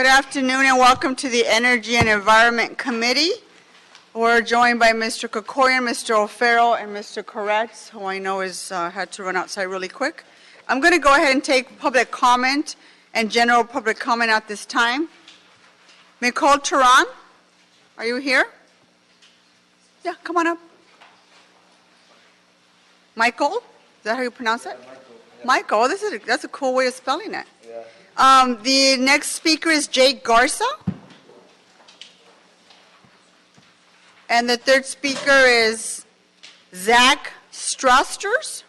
Good afternoon and welcome to the Energy and Environment Committee. We're joined by Mr. Krikorian, Mr. O'Farrell, and Mr. Koretz, who I know had to run outside really quick. I'm going to go ahead and take public comment and general public comment at this time. Nicole Turan, are you here? Yeah, come on up. Michael, is that how you pronounce it? Yeah, Michael, that's a cool way of spelling it. Yeah. The next speaker is Jake Garza. And the third speaker is Zach Strasters.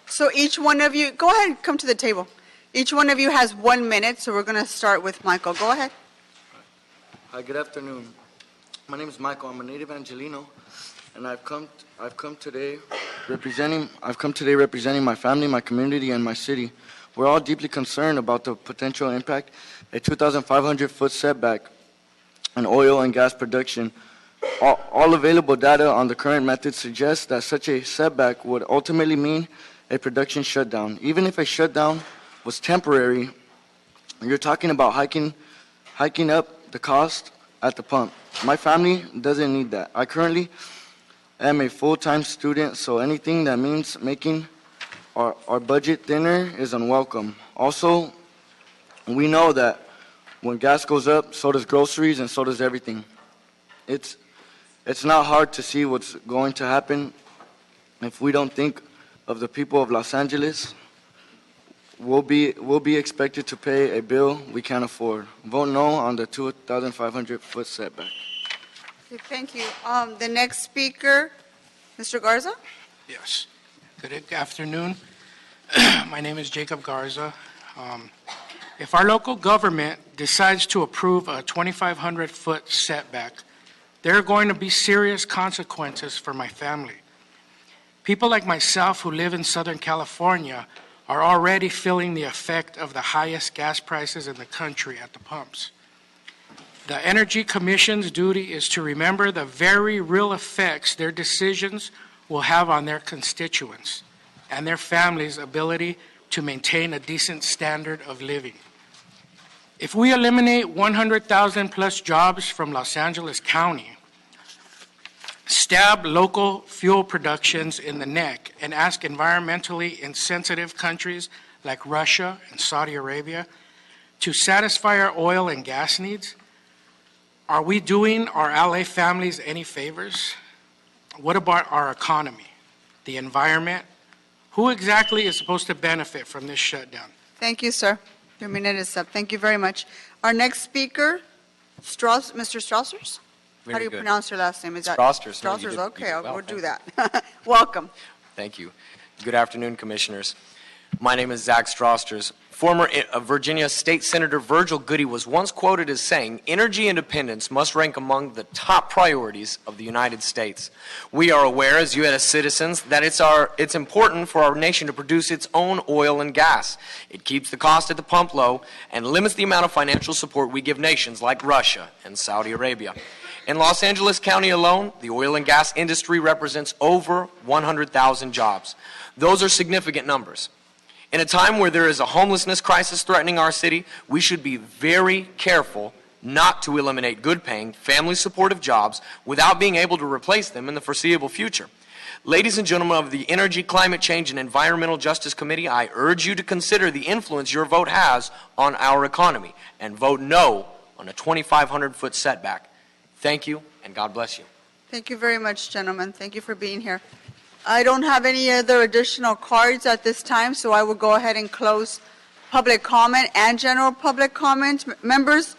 So each one of you, go ahead and come to the table. Each one of you has 1 minute, so we're going to start with Michael. Go ahead. Hi, good afternoon. My name is Michael. I'm a native Angelino, and I've come today representing my family, my community, and my city. We're all deeply concerned about the potential impact a 2,500-foot setback on oil and gas production. All available data on the current method suggests that such a setback would ultimately mean a production shutdown. Even if a shutdown was temporary, you're talking about hiking up the cost at the pump. My family doesn't need that. I currently am a full-time student, so anything that means making our budget thinner is unwelcome. Also, we know that when gas goes up, so does groceries and so does everything. It's not hard to see what's going to happen if we don't think of the people of Los Angeles. We'll be expected to pay a bill we can't afford. Vote no on the 2,500-foot setback. Okay, thank you. The next speaker, Mr. Garza. Yes. Good afternoon. My name is Jacob Garza. If our local government decides to approve a 2,500-foot setback, there are going to be serious consequences for my family. People like myself who live in Southern California are already feeling the effect of the highest gas prices in the country at the pumps. The Energy Commission's duty is to remember the very real effects their decisions will have on their constituents and their families' ability to maintain a decent standard of living. If we eliminate 100,000 plus jobs from Los Angeles County, stab local fuel productions in the neck, and ask environmentally insensitive countries like Russia and Saudi Arabia to satisfy our oil and gas needs, are we doing our LA families any favors? What about our economy, the environment? Who exactly is supposed to benefit from this shutdown? Thank you, sir. Your minute is up. Thank you very much. Our next speaker, Mr. Strassers? How do you pronounce your last name? Is that Strasters? Strassers? No, okay, well, we'll do that. Welcome. Thank you. Good afternoon, Commissioners. My name is Zach Strasters. Former Virginia State Senator Virgil Goody was once quoted as saying, "Energy independence must rank among the top priorities of the United States." We are aware as U.S. citizens that it's important for our nation to produce its own oil and gas. It keeps the cost at the pump low and limits the amount of financial support we give nations like Russia and Saudi Arabia. In Los Angeles County alone, the oil and gas industry represents over 100,000 jobs. Those are significant numbers. In a time where there is a homelessness crisis threatening our city, we should be very careful not to eliminate good-paying, family-supportive jobs without being able to replace them in the foreseeable future. Ladies and gentlemen of the Energy, Climate Change, and Environmental Justice Committee, I urge you to consider the influence your vote has on our economy and vote no on a 2,500-foot setback. Thank you, and God bless you. Thank you very much, gentlemen. Thank you for being here. I don't have any other additional cards at this time, so I will go ahead and close public comment and general public comment. Members,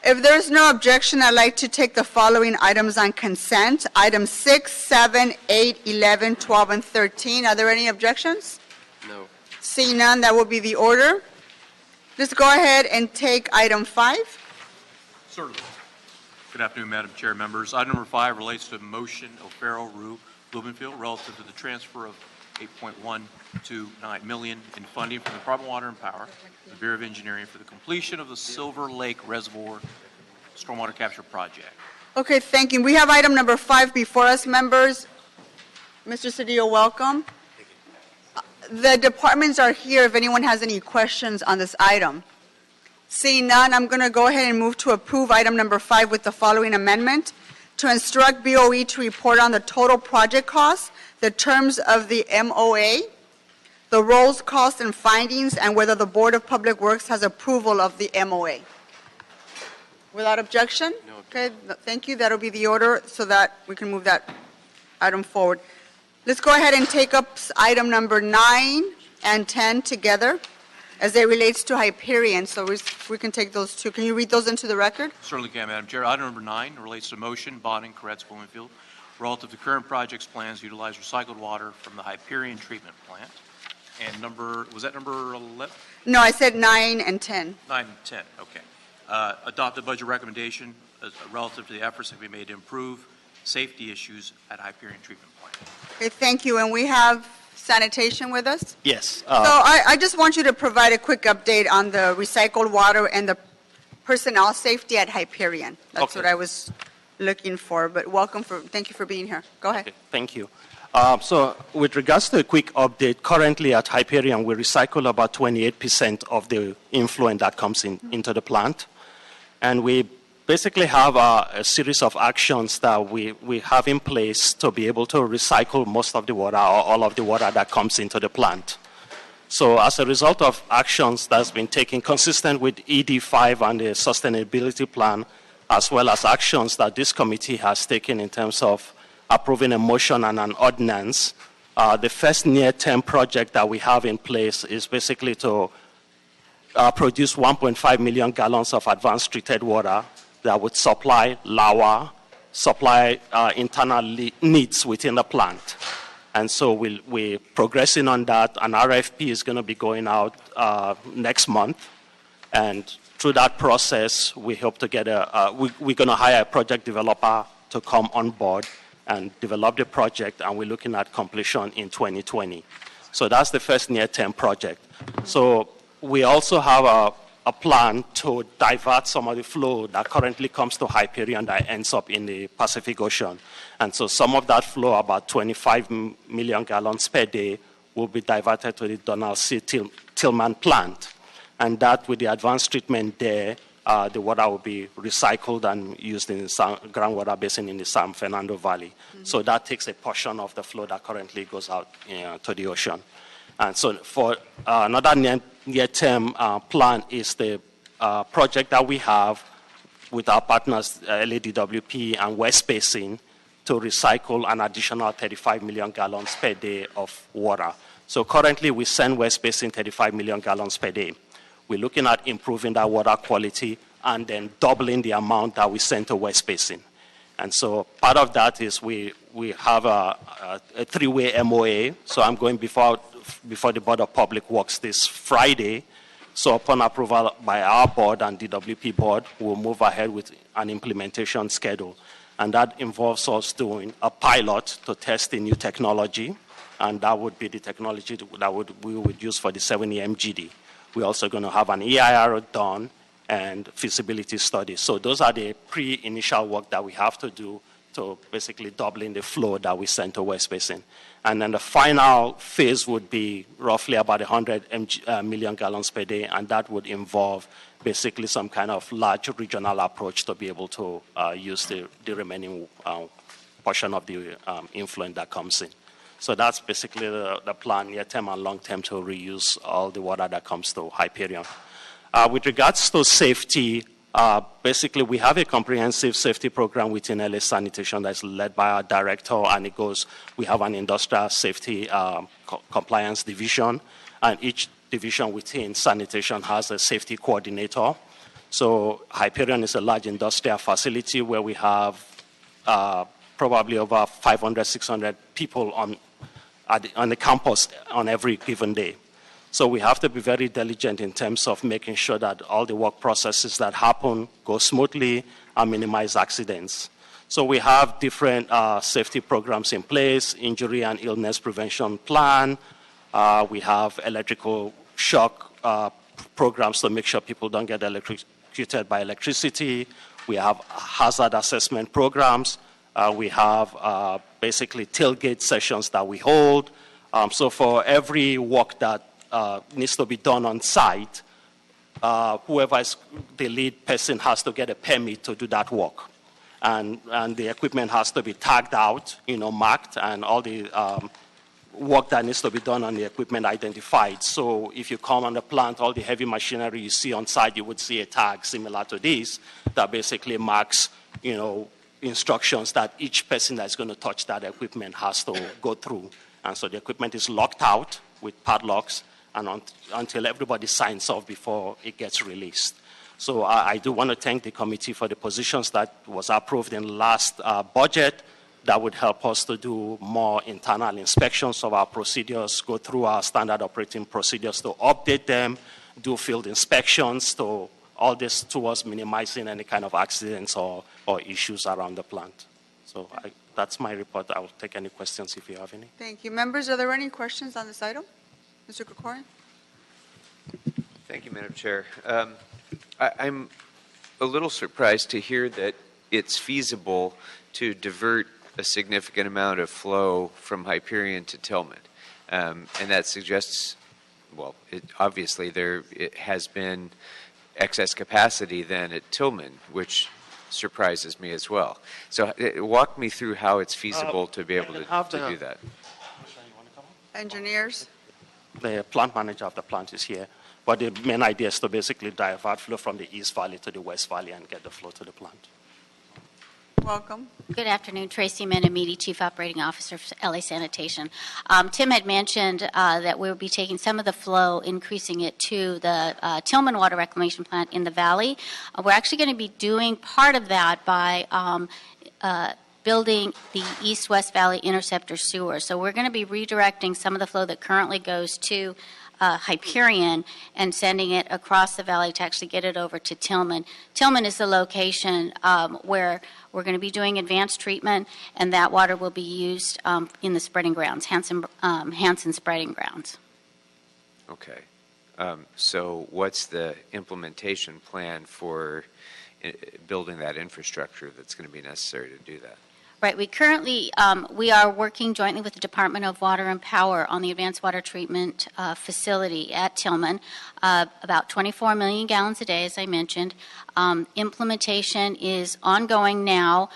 if there's no objection, I'd like to take the following items on consent. Items 6, 7, 8, 11, 12, and 13. Are there any objections? No. Seeing none, that will be the order. Let's go ahead and take item 5. Certainly. Good afternoon, Madam Chair, members. Item number 5 relates to motion O'Farrell, Rue, Blumenfield relative to the transfer of $8.129 million in funding from the Department of Water and Power, the Bureau of Engineering, for the completion of the Silver Lake Reservoir Stormwater Capture Project. Okay, thank you. We have item number 5 before us, members. Mr. Cedillo, welcome. the departments are here if anyone has any questions on this item. Seeing none, I'm going to go ahead and move to approve item number 5 with the following amendment: to instruct BOE to report on the total project costs, the terms of the MOA, the roles, costs, and findings, and whether the Board of Public Works has approval of the MOA. Without objection? No Okay, thank you. That'll be the order so that we can move that item forward. Let's go ahead and take up item number 9 and 10 together as it relates to Hyperion. So we can take those two. Can you read those into the record? Certainly can, Madam Chair. Item number 9 relates to motion bonding Koretz Bloomfield relative to current projects plans to utilize recycled water from the Hyperion treatment plant. And was that number 11? No, I said 9 and 10. 9 and 10, okay. Adopt the budget recommendation relative to the efforts that we made to improve safety issues at Hyperion treatment plant. Okay, thank you. And we have sanitation with us? Yes. So I just want you to provide a quick update on the recycled water and the personnel safety at Hyperion. That's Okay. what I was looking for, but thank you for being here. Go ahead. Okay, thank you. So with regards to a quick update, currently at Hyperion, we recycle about 28% of the influent that comes into the plant. And we basically have a series of actions that we have in place to be able to recycle most of the water or all of the water that comes into the plant. So as a result of actions that's been taken consistent with ED5 and the sustainability plan, as well as actions that this committee has taken in terms of approving a motion and an ordinance, the first near-term project that we have in place is basically to produce 1.5 million gallons of advanced treated water that would supply LAWA, supply internal needs within the plant. And so we're progressing on that. An RFP is going to be going out next month. And through that process, we hope to get we're going to hire a project developer to come on board and develop the project, and we're looking at completion in 2020. So that's the first near-term project. So we also have a plan to divert some of the flow that currently comes to Hyperion that ends up in the Pacific Ocean. And so some of that flow, about 25 million gallons per day, will be diverted to the Donald C. Tillman plant. And that, with the advanced treatment there, the water will be recycled and used in the groundwater basin in the San Fernando Valley. Mm-hmm. So that takes a portion of the flow that currently goes out to the ocean. And so for another near-term plan is the project that we have with our partners, LADWP and West Basin, to recycle an additional 35 million gallons per day of water. So currently we send West Basin 35 million gallons per day. We're looking at improving that water quality and then doubling the amount that we send to West Basin. And so part of that is we have a three-way MOA. So I'm going before the Board of Public Works this Friday. So upon approval by our board and DWP board, we'll move ahead with an implementation schedule. And that involves us doing a pilot to test the new technology. And that would be the technology that we would use for the 70 MGD. We're also going to have an EIR done and feasibility study. So those are the pre-initial work that we have to do to basically doubling the flow that we send to West Basin. And then the final phase would be roughly about 100 million gallons per day, and that would involve basically some kind of large regional approach to be able to use the remaining portion of the influent that comes in. So that's basically the plan, near-term and long-term, to reuse all the water that comes to Hyperion. With regards to safety, basically we have a comprehensive safety program within LA Sanitation that's led by our director, and we have an industrial safety compliance division, and each division within sanitation has a safety coordinator. So Hyperion is a large industrial facility where we have probably over 500, 600 people on the campus on every given day. So we have to be very diligent in terms of making sure that all the work processes that happen go smoothly and minimize accidents. So we have different safety programs in place, injury and illness prevention plan. We have electrical shock programs to make sure people don't get electrocuted by electricity. We have hazard assessment programs. We have basically tailgate sessions that we hold. So for every work that needs to be done on site, whoever is the lead person has to get a permit to do that work. And the equipment has to be tagged out, marked, and all the work that needs to be done on the equipment identified. So if you come on the plant, all the heavy machinery you see on site, you would see a tag similar to this that basically marks, instructions that each person that's going to touch that equipment has to go through. And so the equipment is locked out with padlocks and until everybody signs off before it gets released. So I do want to thank the committee for the positions that was approved in last budget that would help us to do more internal inspections of our procedures, go through our standard operating procedures to update them, do field inspections, to all this towards minimizing any kind of accidents or issues around the plant. So that's my report. I will take any questions if you have any. Thank you. Members, are there any questions on this item? Mr. Krikorian? Thank you, Madam Chair. I'm a little surprised to hear that it's feasible to divert a significant amount of flow from Hyperion to Tillman. And that suggests, well, obviously it has been excess capacity then at Tillman, which surprises me as well. So walk me through how it's feasible to be able to do that. Engineers? The plant manager of the plant is here. But the main idea is to basically divert flow from the East Valley to the West Valley and get the flow to the plant. Welcome. Good afternoon. Tracy Menamidi, Chief Operating Officer for LA Sanitation. Tim had mentioned that we will be taking some of the flow, increasing it to the Tillman Water Reclamation Plant in the valley. We're actually going to be doing part of that by building the East-West Valley Interceptor Sewer. So we're going to be redirecting some of the flow that currently goes to Hyperion and sending it across the valley to actually get it over to Tillman. Tillman is the location where we're going to be doing advanced treatment, and that water will be used in the spreading grounds, Hansen spreading grounds. Okay. So what's the implementation plan for building that infrastructure that's going to be necessary to do that? Right. We currently, we are working jointly with the Department of Water and Power on the advanced water treatment facility at Tillman, about 24 million gallons a day, as I mentioned. Implementation is ongoing now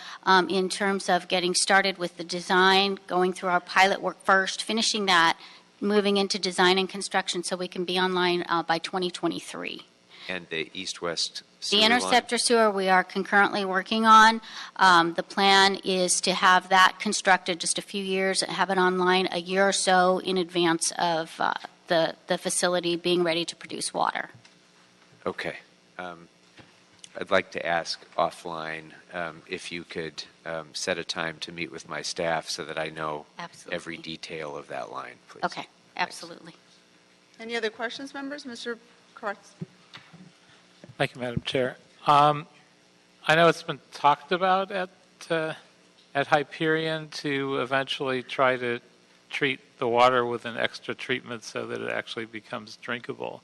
in terms of getting started with the design, going through our pilot work first, finishing that, moving into design and construction so we can be online by 2023. And the east-west sewer The interceptor sewer we are concurrently working on. The plan is to have that constructed just a few years, have it online a year or so in advance of the facility being ready to produce water. Okay. I'd like to ask offline if you could set a time to meet with my staff so that I know Absolutely. every detail of that line, please. Okay, absolutely. Any other questions, members? Mr. Karts? Thank you, Madam Chair. I know it's been talked about at Hyperion to eventually try to treat the water with an extra treatment so that it actually becomes drinkable.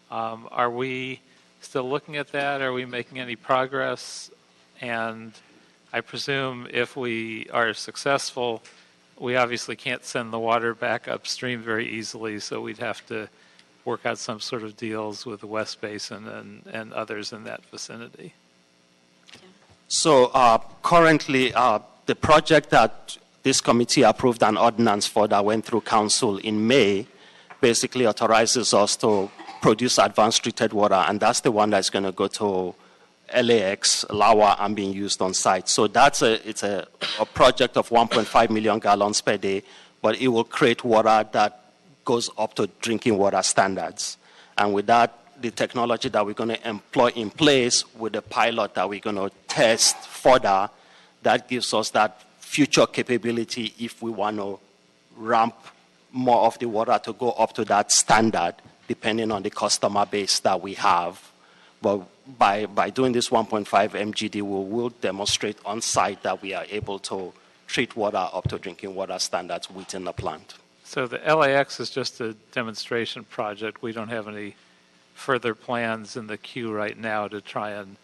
Are we still looking at that? Are we making any progress? And I presume if we are successful, we obviously can't send the water back upstream very easily, so we'd have to work out some sort of deals with the West Basin and others in that vicinity. So currently, the project that this committee approved an ordinance for that went through council in May basically authorizes us to produce advanced treated water, and that's the one that's going to go to LAX, LAWA, and being used on site. So it's a project of 1.5 million gallons per day, but it will create water that goes up to drinking water standards. And with that, the technology that we're going to employ in place with the pilot that we're going to test further, that gives us that future capability if we want to ramp more of the water to go up to that standard, depending on the customer base that we have. But by doing this 1.5 MGD, we will demonstrate on site that we are able to treat water up to drinking water standards within the plant. So the LAX is just a demonstration project. We don't have any further plans in the queue right now to try and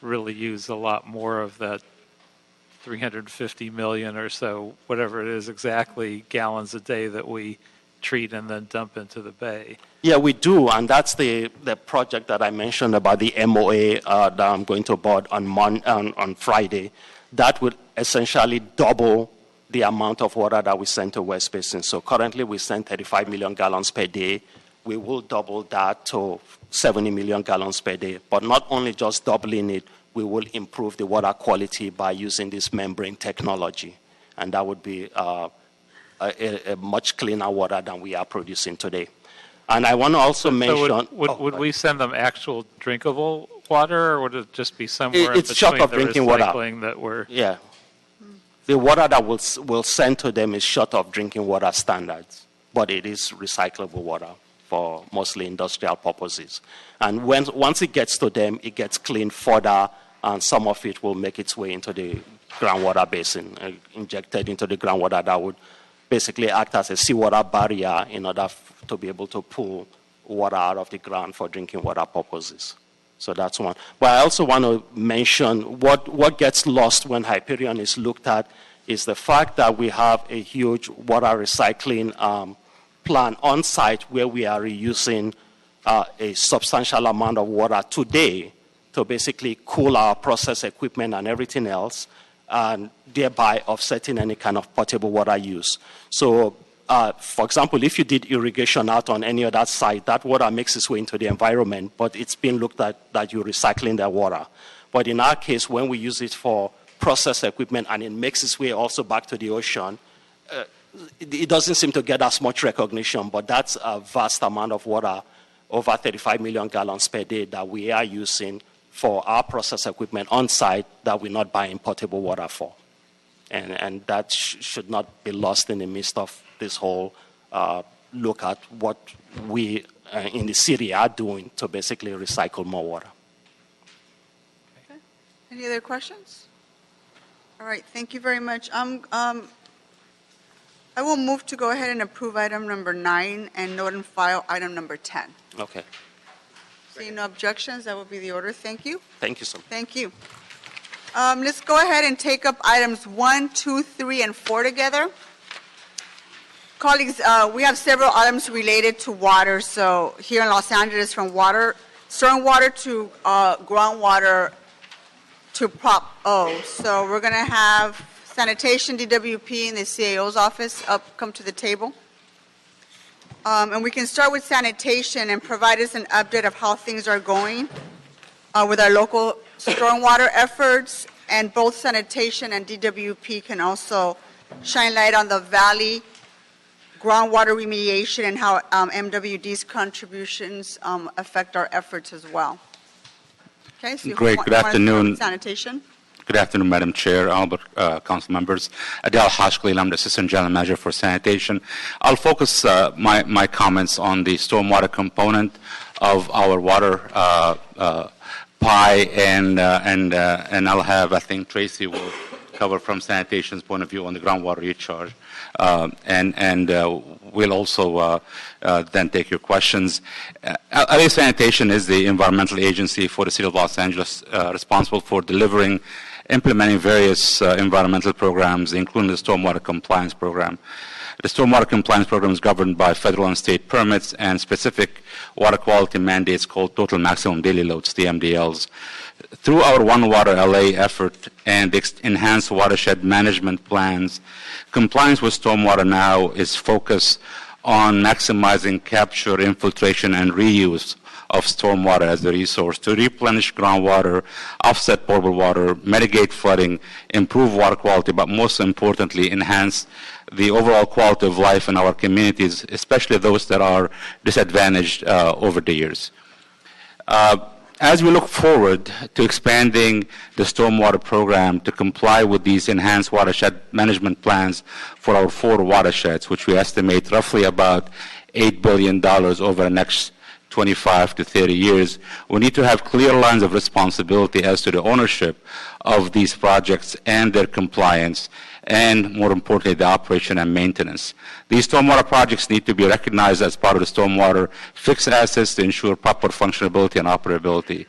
really use a lot more of that 350 million or so, whatever it is exactly, gallons a day that we treat and then dump into the bay. Yeah, we do, and that's the project that I mentioned about the MOA that I'm going to board on Friday. That would essentially double the amount of water that we send to West Basin. So currently we send 35 million gallons per day. We will double that to 70 million gallons per day. But not only just doubling it, we will improve the water quality by using this membrane technology. And that would be a much cleaner water than we are producing today. And I want to also mention... So would we send them actual drinkable water, or would it just be somewhere it's in short between of the drinking water. recycling that we're... Yeah. The water that we'll send to them is short of drinking water standards, but it is recyclable water for mostly industrial purposes. And once it gets to them, it gets cleaned further, and some of it will make its way into the groundwater basin, injected into the groundwater that would basically act as a seawater barrier in order to be able to pull water out of the ground for drinking water purposes. So that's one. But I also want to mention what gets lost when Hyperion is looked at is the fact that we have a huge water recycling plant on site where we are reusing a substantial amount of water today to basically cool our process equipment and everything else, and thereby offsetting any kind of potable water use. So, for example, if you did irrigation out on any other site, that water makes its way into the environment, but it's been looked at that you're recycling that water. But in our case, when we use it for process equipment and it makes its way also back to the ocean, it doesn't seem to get as much recognition, but that's a vast amount of water, over 35 million gallons per day, that we are using for our process equipment on site that we're not buying potable water for. And that should not be lost in the midst of this whole look at what we in the city are doing to basically recycle more water. Okay. Any other questions? All right, thank you very much. I will move to go ahead and approve item number 9 and note and file item number 10. Okay. Seeing no objections, that will be the order. Thank you. Thank you so much. Thank you. Let's go ahead and take up items 1, 2, 3, and 4 together. Colleagues, we have several items related to water. So here in Los Angeles, from stormwater to groundwater to Prop O. So we're going to have sanitation, DWP, and the CAO's office come to the table. And we can start with sanitation and provide us an update of how things are going with our local stormwater efforts, and both sanitation and DWP can also shine light on the valley groundwater remediation and how MWD's contributions affect our efforts as well. Okay, so Great. Good afternoon. Sanitation. Good afternoon, Madam Chair, Albert, Council members. Adel Hashkhalil, I'm the Assistant General Manager for Sanitation. I'll focus my comments on the stormwater component of our water pie, and I'll have, I think, Tracy will cover from sanitation's point of view on the groundwater recharge, and we'll also then take your questions. LA Sanitation is the environmental agency for the City of Los Angeles responsible for delivering, implementing various environmental programs, including the Stormwater Compliance Program. The Stormwater Compliance Program is governed by federal and state permits and specific water quality mandates called Total Maximum Daily Loads, TMDLs. Through our One Water LA effort and enhanced watershed management plans, compliance with Stormwater Now is focused on maximizing capture, infiltration, and reuse of stormwater as a resource to replenish groundwater, offset potable water, mitigate flooding, improve water quality, but most importantly, enhance the overall quality of life in our communities, especially those that are disadvantaged over the years. As we look forward to expanding the stormwater program to comply with these enhanced watershed management plans for our 4 watersheds, which we estimate roughly about $8 billion over the next 25 to 30 years, we need to have clear lines of responsibility as to the ownership of these projects and their compliance, and more importantly, the operation and maintenance. These stormwater projects need to be recognized as part of the stormwater fixed assets to ensure proper functionability and operability.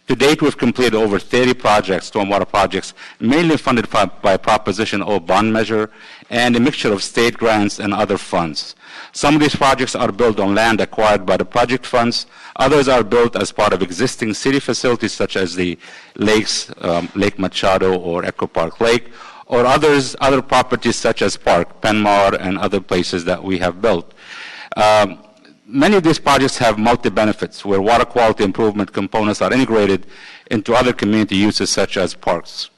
To date, we've completed over 30 projects, stormwater projects, mainly funded by Proposition O bond measure and a mixture of state grants and other funds. Some of these projects are built on land acquired by the project funds. Others are built as part of existing city facilities such as the lakes, Lake Machado or Echo Park Lake, or other properties such as Park, Penmar, and other places that we have built. Many of these projects have multi-benefits where water quality improvement components are integrated into other community uses such as parks.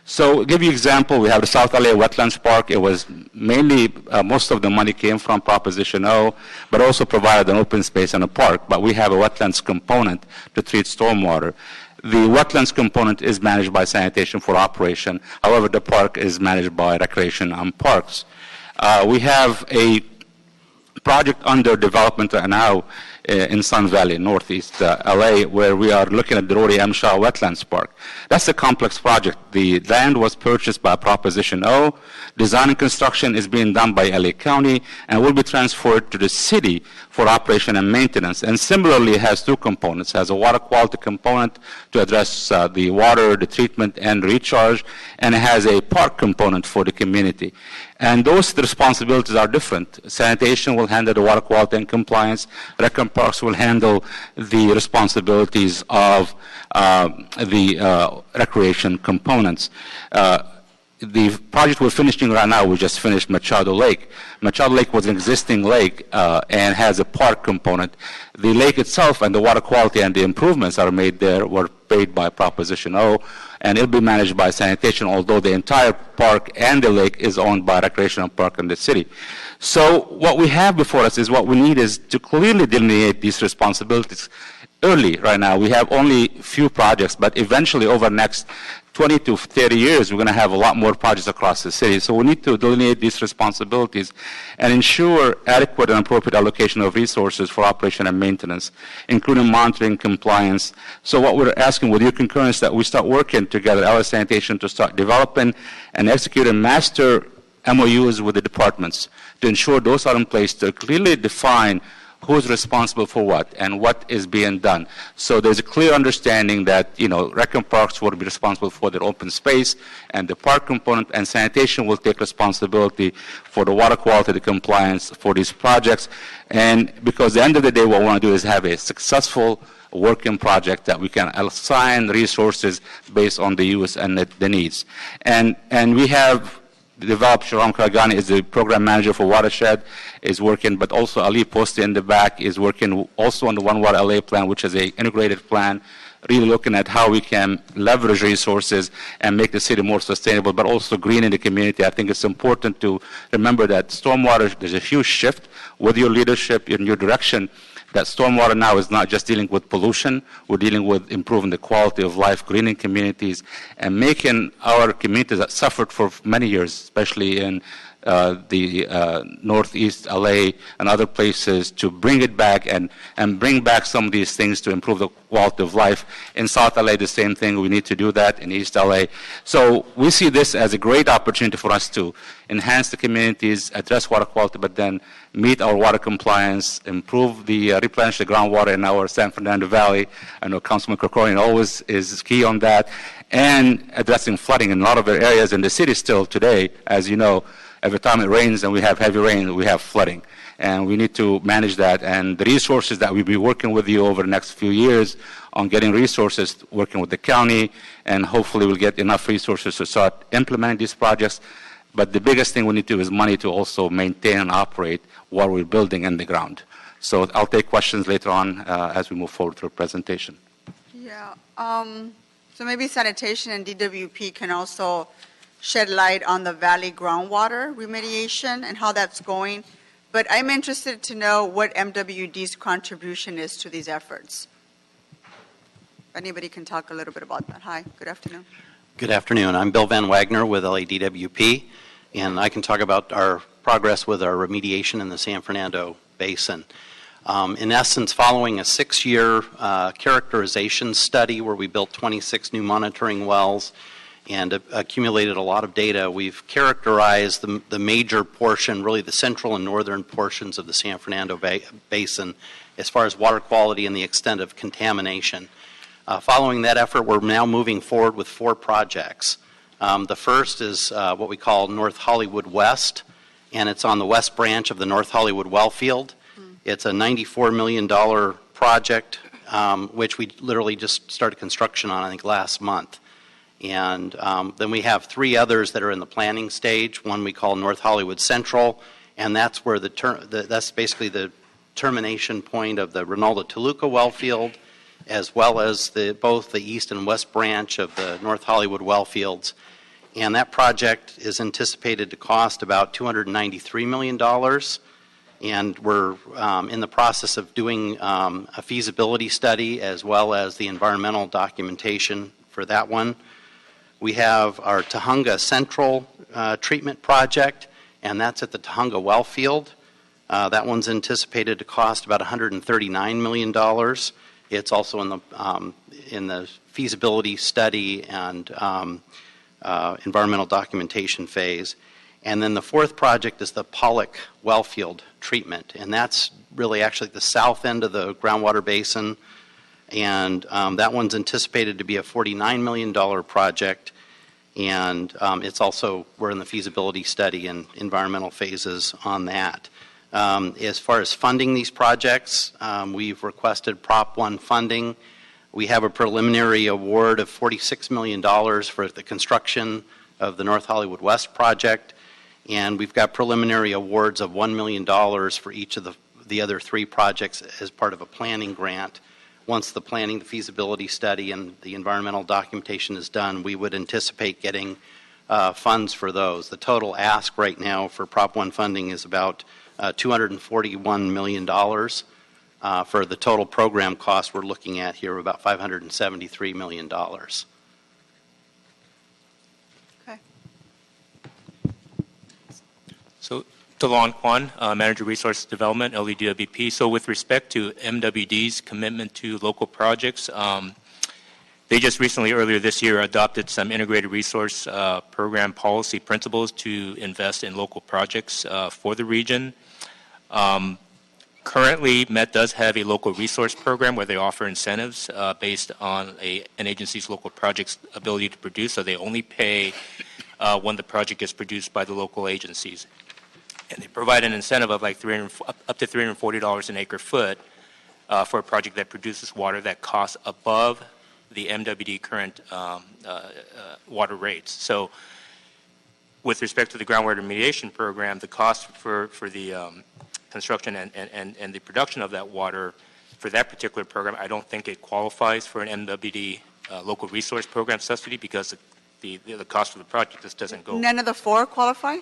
So to give you an example, we have the South LA Wetlands Park. It was mainly, most of the money came from Proposition O, but also provided an open space and a park. But we have a wetlands component to treat stormwater. The wetlands component is managed by sanitation for operation. However, the park is managed by recreation and parks. We have a project under development right now in Sun Valley, northeast LA, where we are looking at the Rory M. Shaw Wetlands Park. That's a complex project. The land was purchased by Proposition O. Design and construction is being done by LA County and will be transferred to the city for operation and maintenance. And similarly, it has two components. It has a water quality component to address the water, the treatment, and recharge, and it has a park component for the community. And those responsibilities are different. Sanitation will handle the water quality and compliance. Rec and Parks will handle the responsibilities of the recreation components. The project we're finishing right now, we just finished Machado Lake. Machado Lake was an existing lake and has a park component. The lake itself and the water quality and the improvements are made there were paid by Proposition O, and it'll be managed by sanitation, although the entire park and the lake is owned by Recreational Park in the city. So what we have before us is what we need is to clearly delineate these responsibilities early right now. We have only few projects, but eventually over the next 20 to 30 years, we're going to have a lot more projects across the city. So we need to delineate these responsibilities and ensure adequate and appropriate allocation of resources for operation and maintenance, including monitoring compliance. So what we're asking with your concurrence that we start working together, LA Sanitation, to start developing and executing master MOUs with the departments to ensure those are in place to clearly define who's responsible for what and what is being done. So there's a clear understanding that, Rec and Parks will be responsible for their open space and the park component, and sanitation will take responsibility for the water quality, the compliance for these projects. And because at the end of the day, what we want to do is have a successful working project that we can assign resources based on the use and the needs. And we have developed, Sharon Karagani is the program manager for Watershed, is working, but also Ali Poste in the back is working also on the One Water LA plan, which is an integrated plan, really looking at how we can leverage resources and make the city more sustainable, but also green in the community. I think it's important to remember that stormwater, there's a huge shift with your leadership in your direction, that stormwater now is not just dealing with pollution, we're dealing with improving the quality of life, greening communities, and making our communities that suffered for many years, especially in the northeast LA and other places, to bring it back and bring back some of these things to improve the quality of life. In South LA, the same thing, we need to do that in East LA. So we see this as a great opportunity for us to enhance the communities, address water quality, but then meet our water compliance, improve the replenish the groundwater in our San Fernando Valley. I know Councilman Krikorian always is key on that, and addressing flooding in a lot of the areas in the city still today. As you know, every time it rains and we have heavy rain, we have flooding. And we need to manage that. And the resources that we'll be working with you over the next few years on getting resources, working with the county, and hopefully we'll get enough resources to start implementing these projects. But the biggest thing we need to do is money to also maintain and operate what we're building in the ground. So I'll take questions later on as we move forward through the presentation. Yeah. So maybe sanitation and DWP can also shed light on the valley groundwater remediation and how that's going. But I'm interested to know what MWD's contribution is to these efforts. If anybody can talk a little bit about that. Hi, good afternoon. Good afternoon. I'm Bill Van Wagner with LADWP, and I can talk about our progress with our remediation in the San Fernando Basin. In essence, following a 6-year characterization study where we built 26 new monitoring wells and accumulated a lot of data, we've characterized the major portion, really the central and northern portions of the San Fernando Basin as far as water quality and the extent of contamination. Following that effort, we're now moving forward with 4 projects. The first is what we call North Hollywood West, and it's on the west branch of the North Hollywood Wellfield. It's a $94 million project, which we literally just started construction on, I think, last month. And then we have 3 others that are in the planning stage. One we call North Hollywood Central, and that's where that's basically the termination point of the Ronaldo Toluca Wellfield, as well as both the east and west branch of the North Hollywood Wellfields. And that project is anticipated to cost about $293 million. And we're in the process of doing a feasibility study as well as the environmental documentation for that one. We have our Tujunga Central treatment project, and that's at the Tujunga Wellfield. That one's anticipated to cost about $139 million. It's also in the feasibility study and environmental documentation phase. And then the 4th project is the Pollock Wellfield treatment, and that's really actually the south end of the groundwater basin. And that one's anticipated to be a $49 million project, and it's also, we're in the feasibility study and environmental phases on that. As far as funding these projects, we've requested Prop 1 funding. We have a preliminary award of $46 million for the construction of the North Hollywood West project, and we've got preliminary awards of $1 million for each of the other 3 projects as part of a planning grant. Once the planning, the feasibility study, and the environmental documentation is done, we would anticipate getting funds for those. The total ask right now for Prop 1 funding is about $241 million. For the total program cost we're looking at here, about $573 million. Okay. So, Delon Kwan, Manager Resource Development, LEDWP. So with respect to MWD's commitment to local projects, they just recently, earlier this year, adopted some integrated resource program policy principles to invest in local projects for the region. Currently, MET does have a local resource program where they offer incentives based on an agency's local project's ability to produce, so they only pay when the project is produced by the local agencies. And they provide an incentive of like up to $340 an acre foot for a project that produces water that costs above the MWD current water rates. So with respect to the groundwater remediation program, the cost for the construction and the production of that water for that particular program, I don't think it qualifies for an MWD local resource program subsidy because the cost of the project just doesn't go. None of the 4 qualify?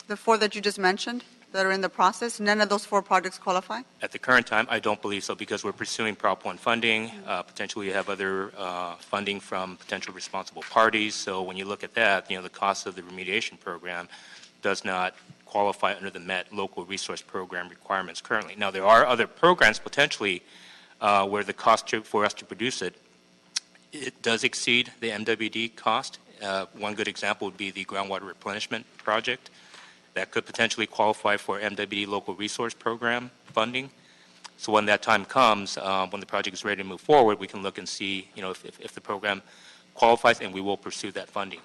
The 4 that you just mentioned that are in the process, none of those 4 projects qualify? At the current time, I don't believe so because we're pursuing Prop 1 funding. Potentially you have other funding from potential responsible parties. So when you look at that, the cost of the remediation program does not qualify under the MET local resource program requirements currently. Now, there are other programs potentially where the cost for us to produce it does exceed the MWD cost. One good example would be the groundwater replenishment project. That could potentially qualify for MWD local resource program funding. So when that time comes, when the project is ready to move forward, we can look and see, if the program qualifies, and we will pursue that funding.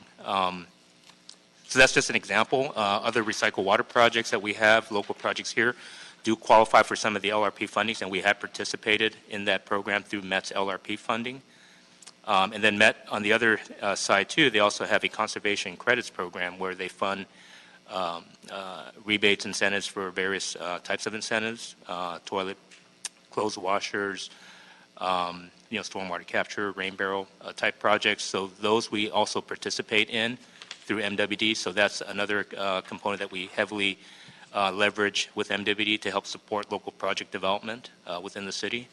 So that's just an example. Other recycled water projects that we have, local projects here, do qualify for some of the LRP fundings, and we have participated in that program through MET's LRP funding. And then MET, on the other side too, they also have a conservation credits program where they fund rebates, incentives for various types of incentives, toilet, clothes washers, stormwater capture, rain barrel type projects. So those we also participate in through MWD. So that's another component that we heavily leverage with MWD to help support local project development within the city.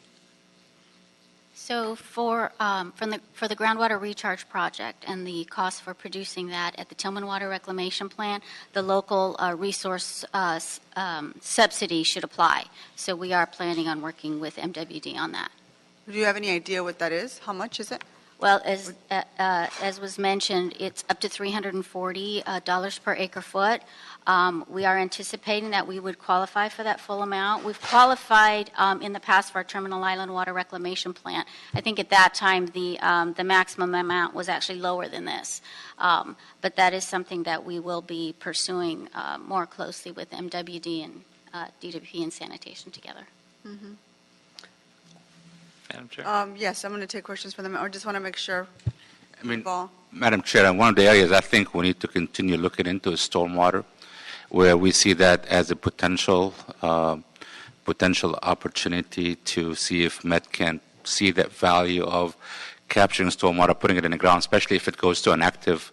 So for the groundwater recharge project and the cost for producing that at the Tillman Water Reclamation Plant, the local resource subsidy should apply. So we are planning on working with MWD on that. Do you have any idea what that is? How much is it? Well, as was mentioned, it's up to $340 per acre foot. We are anticipating that we would qualify for that full amount. We've qualified in the past for our Terminal Island Water Reclamation Plant. I think at that time the maximum amount was actually lower than this. But that is something that we will be pursuing more closely with MWD and DWP and sanitation together. Mhm. Madam Chair. Yes, I'm going to take questions from them. I just want to make sure. I mean, Ball. Madam Chair, one of the areas I think we need to continue looking into is stormwater, where we see that as a potential opportunity to see if Met can see that value of capturing stormwater, putting it in the ground, especially if it goes to an active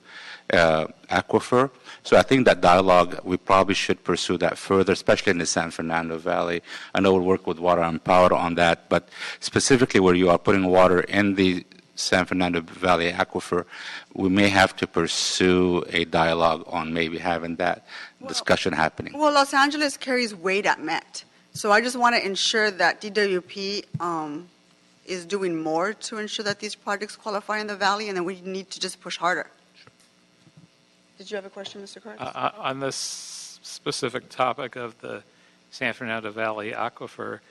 aquifer. So I think that dialogue, we probably should pursue that further, especially in the San Fernando Valley. I know we'll work with Water and Power on that, but specifically where you are putting water in the San Fernando Valley aquifer, we may have to pursue a dialogue on maybe having that discussion happening. Well, Los Angeles carries weight at Met. So I just want to ensure that DWP is doing more to ensure that these projects qualify in the valley, and then we need to just push harder. Did you have a question, Mr. Curtis? On this specific topic of the San Fernando Valley aquifer,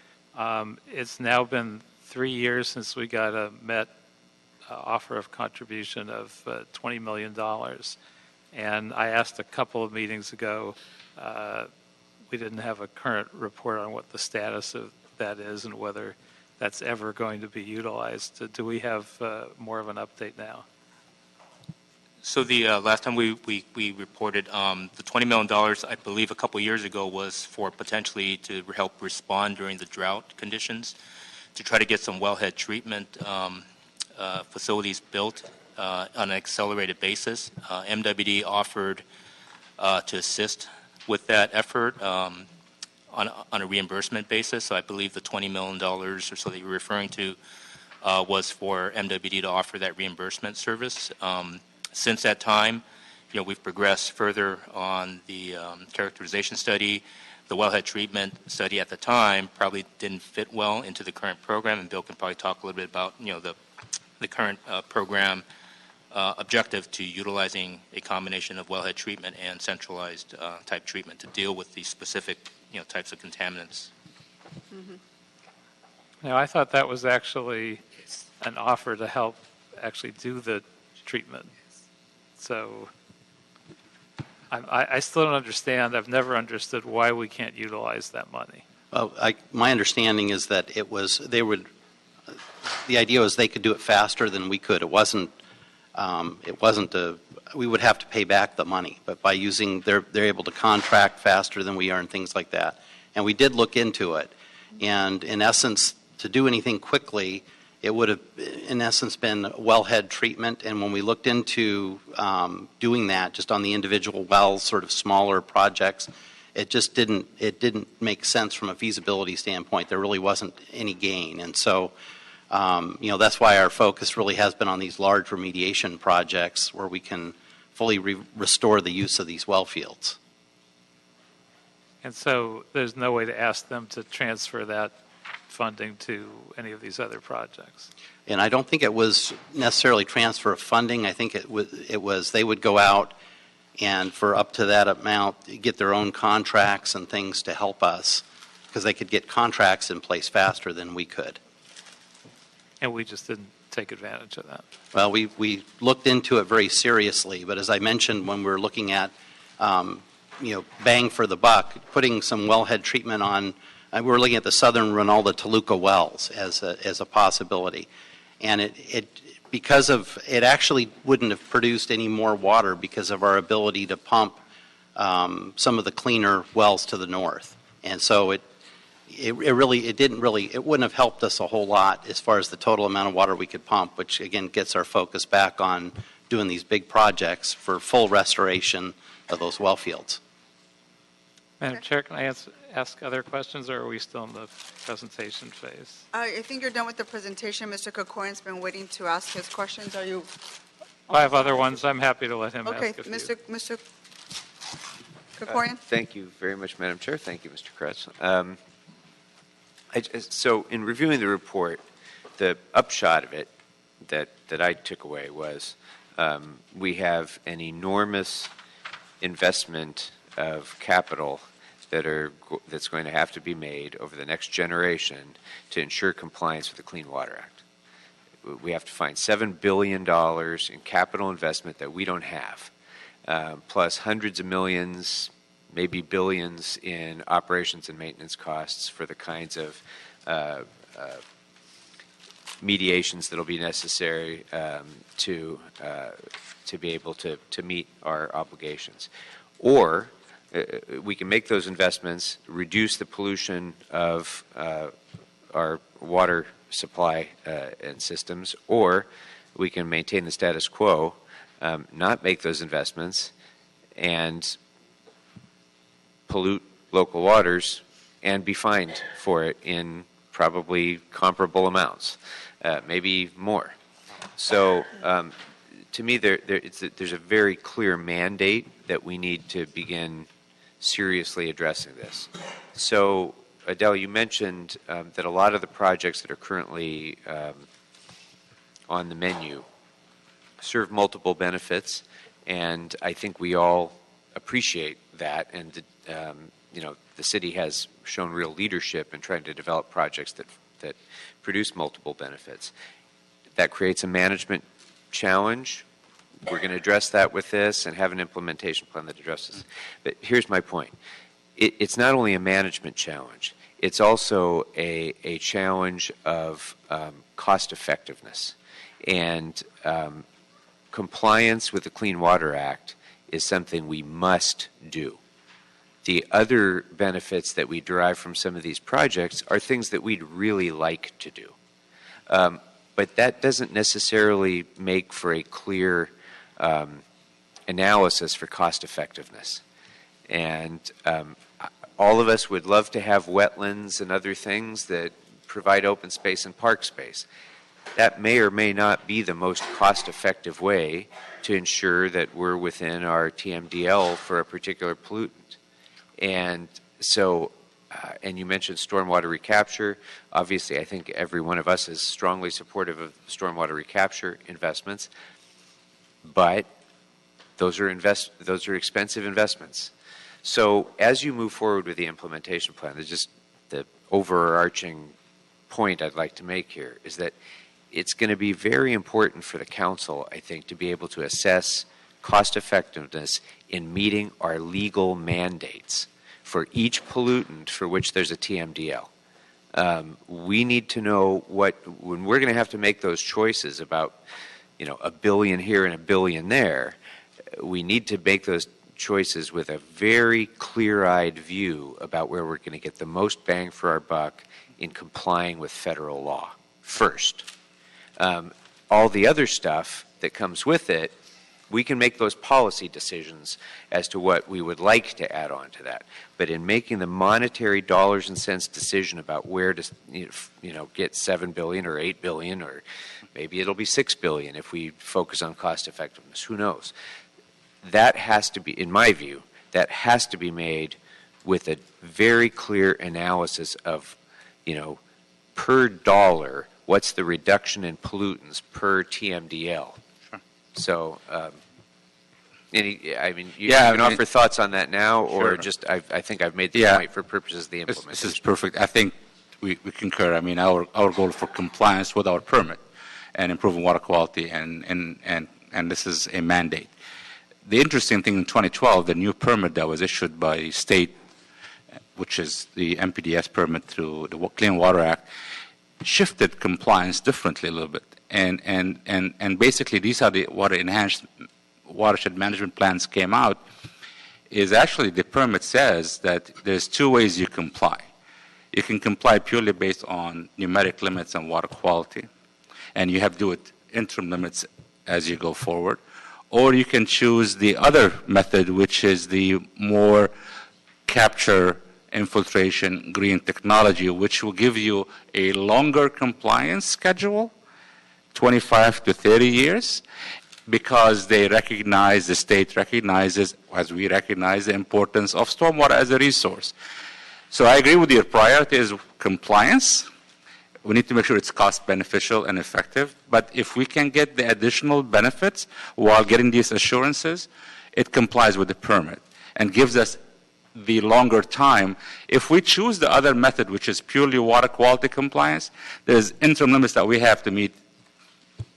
it's now been 3 years since we got a Met offer of contribution of $20 million. And I asked a couple of meetings ago, we didn't have a current report on what the status of that is and whether that's ever going to be utilized. Do we have more of an update now? So the last time we reported the $20 million, I believe a couple years ago, was for potentially to help respond during the drought conditions, to try to get some wellhead treatment facilities built on an accelerated basis. MWD offered to assist with that effort on a reimbursement basis. So I believe the $20 million or so that you're referring to was for MWD to offer that reimbursement service. Since that time, we've progressed further on the characterization study. The wellhead treatment study at the time probably didn't fit well into the current program, and Bill can probably talk a little bit about the current program objective to utilizing a combination of wellhead treatment and centralized type treatment to deal with these specific types of contaminants. Mm-hmm. Now, I thought that was actually an offer to help actually do the treatment. So I still don't understand. I've never understood why we can't utilize that money. Well, my understanding is that the idea was they could do it faster than we could. It wasn't we would have to pay back the money, but by using, they're able to contract faster than we are and things like that. And we did look into it. And in essence, to do anything quickly, it would have, in essence, been wellhead treatment. And when we looked into doing that just on the individual wells, sort of smaller projects, it just didn't make sense from a feasibility standpoint. There really wasn't any gain. And so, that's why our focus really has been on these large remediation projects where we can fully restore the use of these well fields. And so there's no way to ask them to transfer that funding to any of these other projects. And I don't think it was necessarily transfer of funding. I think it was they would go out and for up to that amount get their own contracts and things to help us because they could get contracts in place faster than we could. And we just didn't take advantage of that. Well, we looked into it very seriously, but as I mentioned when we were looking at bang for the buck, putting some wellhead treatment on. We were looking at the southern Ronaldo Toluca wells as a possibility, and it actually wouldn't have produced any more water because of our ability to pump some of the cleaner wells to the north, and so it wouldn't have helped us a whole lot as far as the total amount of water we could pump, which again gets our focus back on doing these big projects for full restoration of those well fields. Madam Chair, can I ask other questions, or are we still in the presentation phase? I think you're done with the presentation. Mr. Kokorian's been waiting to ask his questions. Are you? I have other ones. I'm happy to let him Okay, ask a few. Mr. Kokorian? Thank you very much, Madam Chair. Thank you, Mr. Kretz. So in reviewing the report, the upshot of it that I took away was we have an enormous investment of capital that's going to have to be made over the next generation to ensure compliance with the Clean Water Act. We have to find $7 billion in capital investment that we don't have, plus hundreds of millions, maybe billions in operations and maintenance costs for the kinds of mediations that will be necessary to be able to meet our obligations. Or we can make those investments, reduce the pollution of our water supply and systems, or we can maintain the status quo, not make those investments, and pollute local waters and be fined for it in probably comparable amounts, maybe more. So to me, there's a very clear mandate that we need to begin seriously addressing this. So, Adele, you mentioned that a lot of the projects that are currently on the menu serve multiple benefits, and I think we all appreciate that. And the city has shown real leadership in trying to develop projects that produce multiple benefits. That creates a management challenge. We're going to address that with this and have an implementation plan that addresses. But here's my point. It's not only a management challenge, it's also a challenge of cost effectiveness. And compliance with the Clean Water Act is something we must do. The other benefits that we derive from some of these projects are things that we'd really like to do. But that doesn't necessarily make for a clear analysis for cost effectiveness. And all of us would love to have wetlands and other things that provide open space and park space. That may or may not be the most cost-effective way to ensure that we're within our TMDL for a particular pollutant. And so, and you mentioned stormwater recapture. Obviously, I think every one of us is strongly supportive of stormwater recapture investments, but those are expensive investments. So as you move forward with the implementation plan, there's just the overarching point I'd like to make here is that it's going to be very important for the council, I think, to be able to assess cost effectiveness in meeting our legal mandates for each pollutant for which there's a TMDL. We need to know when we're going to have to make those choices about, $1 billion here and $1 billion there, we need to make those choices with a very clear-eyed view about where we're going to get the most bang for our buck in complying with federal law first. All the other stuff that comes with it, we can make those policy decisions as to what we would like to add on to that. But in making the monetary dollars and cents decision about where to get $7 billion or $8 billion, or maybe it'll be $6 billion if we focus on cost effectiveness, who knows? That has to be, in my view, that has to be made with a very clear analysis of, per dollar, what's the reduction in pollutants per TMDL. Sure. So, you can offer thoughts on that now, or sure. just I think I've made the point for purposes of the implementation. This is perfect. I think we concur. I mean, our goal for compliance with our permit and improving water quality, and this is a mandate. The interesting thing in 2012, the new permit that was issued by state, which is the MPDS permit through the Clean Water Act, shifted compliance differently a little bit. And basically these are the watershed management plans came out, is actually the permit says that there's two ways you comply. You can comply purely based on numeric limits and water quality, and you have to do it interim limits as you go forward. Or you can choose the other method, which is the more capture, infiltration, green technology, which will give you a longer compliance schedule, 25 to 30 years, because they recognize, the state recognizes, as we recognize, the importance of stormwater as a resource. So I agree with your priority is compliance. we need to make sure it's cost beneficial and effective. But if we can get the additional benefits while getting these assurances, it complies with the permit and gives us the longer time. If we choose the other method, which is purely water quality compliance, there's interim limits that we have to meet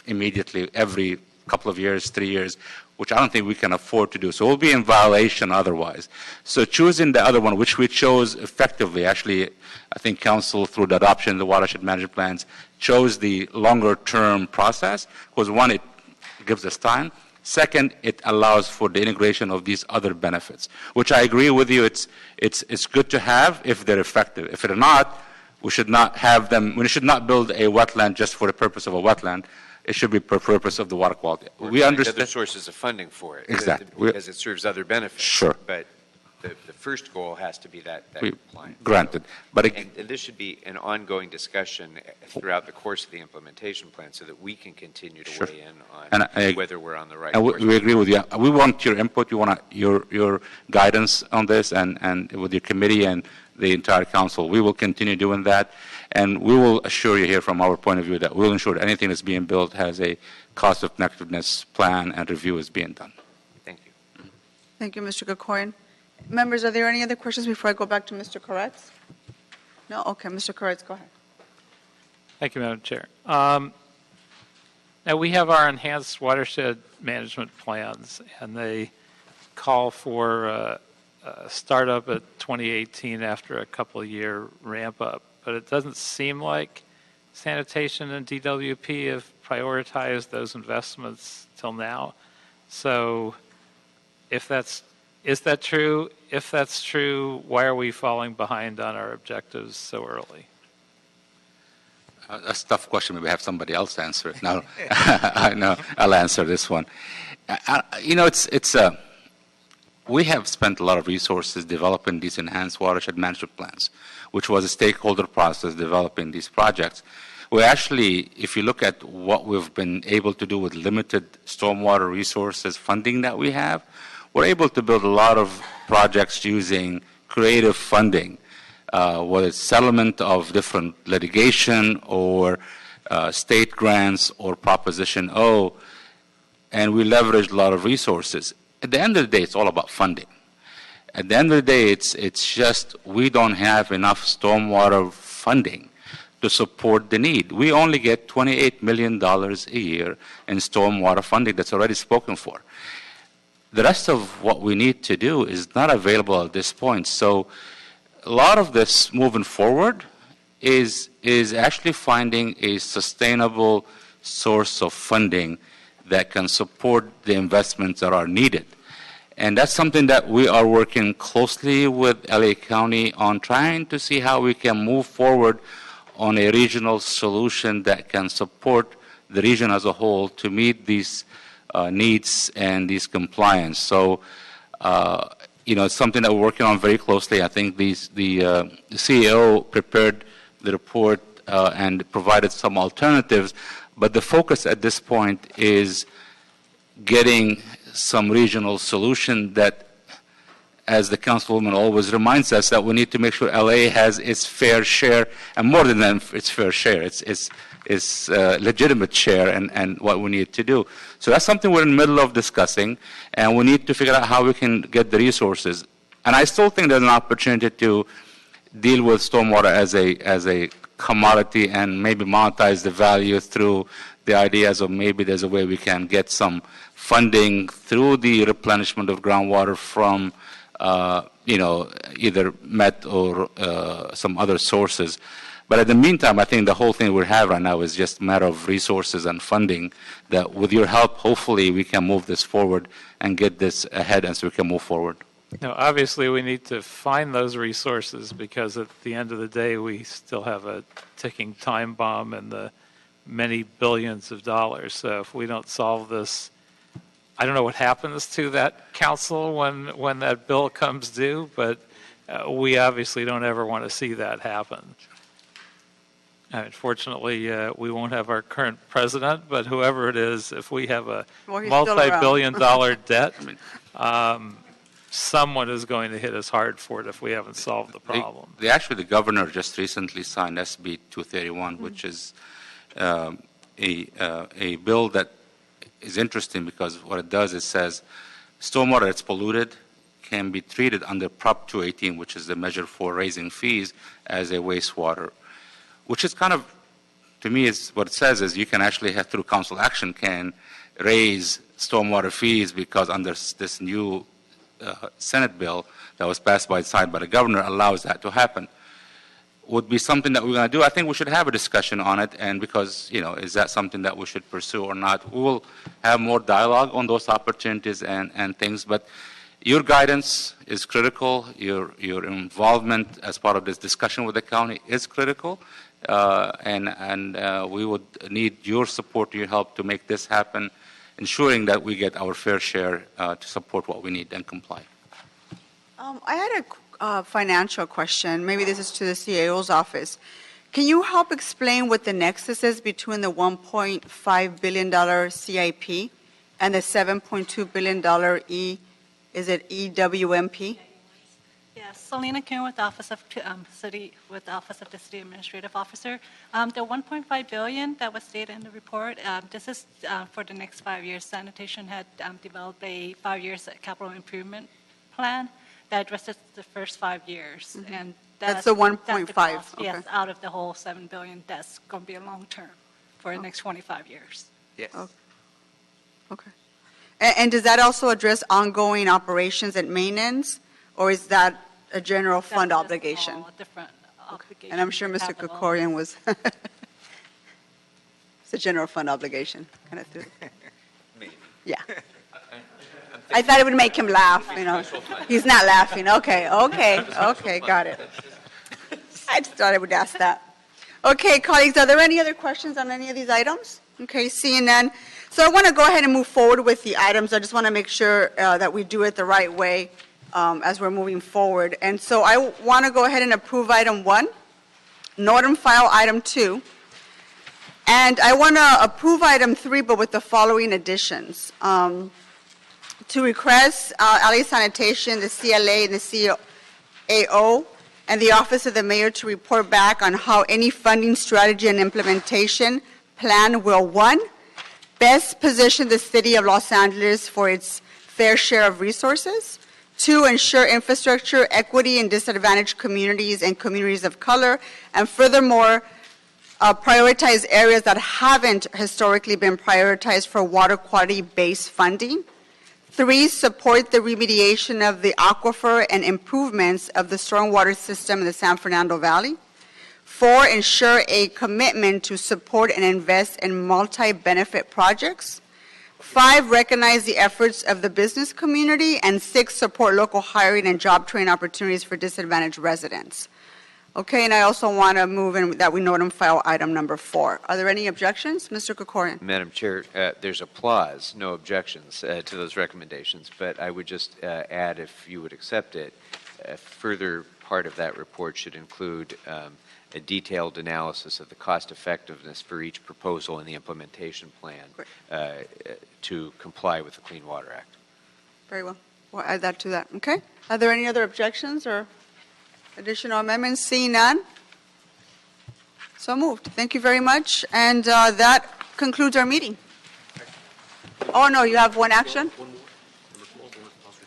immediately every couple of years, 3 years, which I don't think we can afford to do. So we'll be in violation otherwise. So choosing the other one, which we chose effectively, actually, I think Council, through the adoption of the watershed management plans, chose the longer-term process, because one, it gives us time. Second, it allows for the integration of these other benefits, which I agree with you, it's good to have if they're effective. If they're not, we should not have them, we should not build a wetland just for the purpose of a wetland. It should be for purpose of the water quality. We understand other sources of funding for it. Exactly. Because it serves other benefits. Sure. But the first goal has to be that We- compliance. Granted. But And this should be an ongoing discussion throughout the course of the implementation plan so that we can continue to Sure. weigh in And on whether we're on the right and course. we agree with you. We want your input. We want your guidance on this, and with your committee and the entire council. We will continue doing that, and we will assure you here from our point of view that we'll ensure that anything that's being built has a cost-effectiveness plan and review is being done. Thank you. Thank you, Mr. Kokoyan. Members, are there any other questions before I go back to Mr. Koretz? No? Okay, Mr. Koretz, go ahead. Thank you, Madam Chair. Now, we have our enhanced watershed management plans, and they call for a startup at 2018 after a couple-year ramp-up. But it doesn't seem like sanitation and DWP have prioritized those investments till now. So is that true? If that's true, why are we falling behind on our objectives so early? That's a tough question. Maybe have somebody else answer it. No, I know. I'll answer this one. We have spent a lot of resources developing these enhanced watershed management plans, which was a stakeholder process developing these projects. We actually, if you look at what we've been able to do with limited stormwater resources funding that we have, we're able to build a lot of projects using creative funding, whether it's settlement of different litigation or state grants or Proposition O, and we leveraged a lot of resources. At the end of the day, it's all about funding. At the end of the day, it's just we don't have enough stormwater funding to support the need. We only get $28 million a year in stormwater funding that's already spoken for. The rest of what we need to do is not available at this point. So a lot of this moving forward is actually finding a sustainable source of funding that can support the investments that are needed. And that's something that we are working closely with LA County on, trying to see how we can move forward on a regional solution that can support the region as a whole to meet these needs and these compliance. So, it's something that we're working on very closely. I think the CEO prepared the report and provided some alternatives, but the focus at this point is getting some regional solution that, as the councilwoman always reminds us, that we need to make sure LA has its fair share, and more than its fair share, its legitimate share and what we need to do. So that's something we're in the middle of discussing, and we need to figure out how we can get the resources. And I still think there's an opportunity to deal with stormwater as a commodity and maybe monetize the value through the ideas of maybe there's a way we can get some funding through the replenishment of groundwater from either MET or some other sources. But in the meantime, I think the whole thing we have right now is just a matter of resources and funding that with your help, hopefully we can move this forward and get this ahead and so we can move forward. Now, obviously, we need to find those resources because at the end of the day, we still have a ticking time bomb and the many billions of dollars. So if we don't solve this, I don't know what happens to that council when that bill comes due, but we obviously don't ever want to see that happen. Unfortunately, we won't have our current president, but whoever it is, if we have a multi-billion-dollar debt, someone is going to hit us hard for it if we haven't solved the problem. Actually, the governor just recently signed SB 231, which is a bill that is interesting because what it does is says stormwater that's polluted can be treated under Prop 218, which is the measure for raising fees, as a wastewater, which is kind of, to me, is what it says is you can actually have, through council action, can raise stormwater fees because under this new Senate bill that was passed by the governor allows that to happen. Would be something that we're going to do. I think we should have a discussion on it, and because, is that something that we should pursue or not? We will have more dialogue on those opportunities and things, but your guidance is critical. Your involvement as part of this discussion with the county is critical, and we would need your support, your help to make this happen, ensuring that we get our fair share to support what we need and comply. I had a financial question. Maybe this is to the CAO's office. Can you help explain what the nexus is between the $1.5 billion CIP and the $7.2 billion EWMP? Yes, Selena Kuhn with the Office of the City Administrative Officer. The $1.5 billion that was stated in the report, this is for the next 5 years. Sanitation had developed a 5 years capital improvement plan that addresses the first 5 years, and that's the 1.5. Okay. Yes, out of the whole $7 billion, that's going to be a long term for the next 25 years. Yes. Okay. And does that also address ongoing operations and maintenance, or is that a general fund obligation? All different obligation. And I'm sure Mr. Kokorian was. It's a general fund obligation, kind of through. Maybe. Yeah. I thought it would make him laugh, He's not laughing. Okay, got it. I just thought I would ask that. Okay, colleagues, are there any other questions on any of these items? Okay, seeing none. So I want to go ahead and move forward with the items. I just want to make sure that we do it the right way as we're moving forward. And so I want to go ahead and approve item 1, Northern File item 2, and I want to approve item 3, but with the following additions. To request LA Sanitation, the CLA, and the CAO, and the Office of the Mayor to report back on how any funding strategy and implementation plan will, 1, best position the City of Los Angeles for its fair share of resources, 2, ensure infrastructure, equity in disadvantaged communities and communities of color, and furthermore, prioritize areas that haven't historically been prioritized for water quality-based funding. 3, support the remediation of the aquifer and improvements of the stormwater system in the San Fernando Valley. 4, ensure a commitment to support and invest in multi-benefit projects. 5, recognize the efforts of the business community. And 6, support local hiring and job training opportunities for disadvantaged residents. Okay, and I also want to move in that we note and file item number 4. Are there any objections? Mr. Kokorian. Madam Chair, there's applause, no objections to those recommendations, but I would just add, if you would accept it, a further part of that report should include a detailed analysis of the cost effectiveness for each proposal in the implementation plan to comply with the Clean Water Act. Very well. We'll add that to that. Okay. Are there any other objections or additional amendments? Seeing none. So moved. Thank you very much. And that concludes our meeting. Oh, no, you have one action?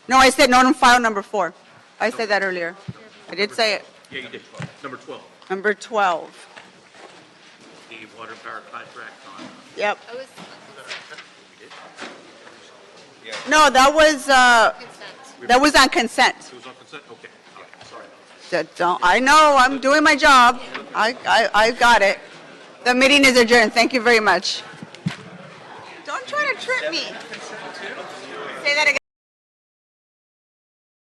No, I said note and file number 4. I said that earlier. I did say it. Yeah, you did. Number 12. Number 12. The water and power contract on. Yep. No, that was on consent. It was on consent? Okay. Sorry. I know, I'm doing my job. I got it. The meeting is adjourned. Thank you very much. Don't try to trip me.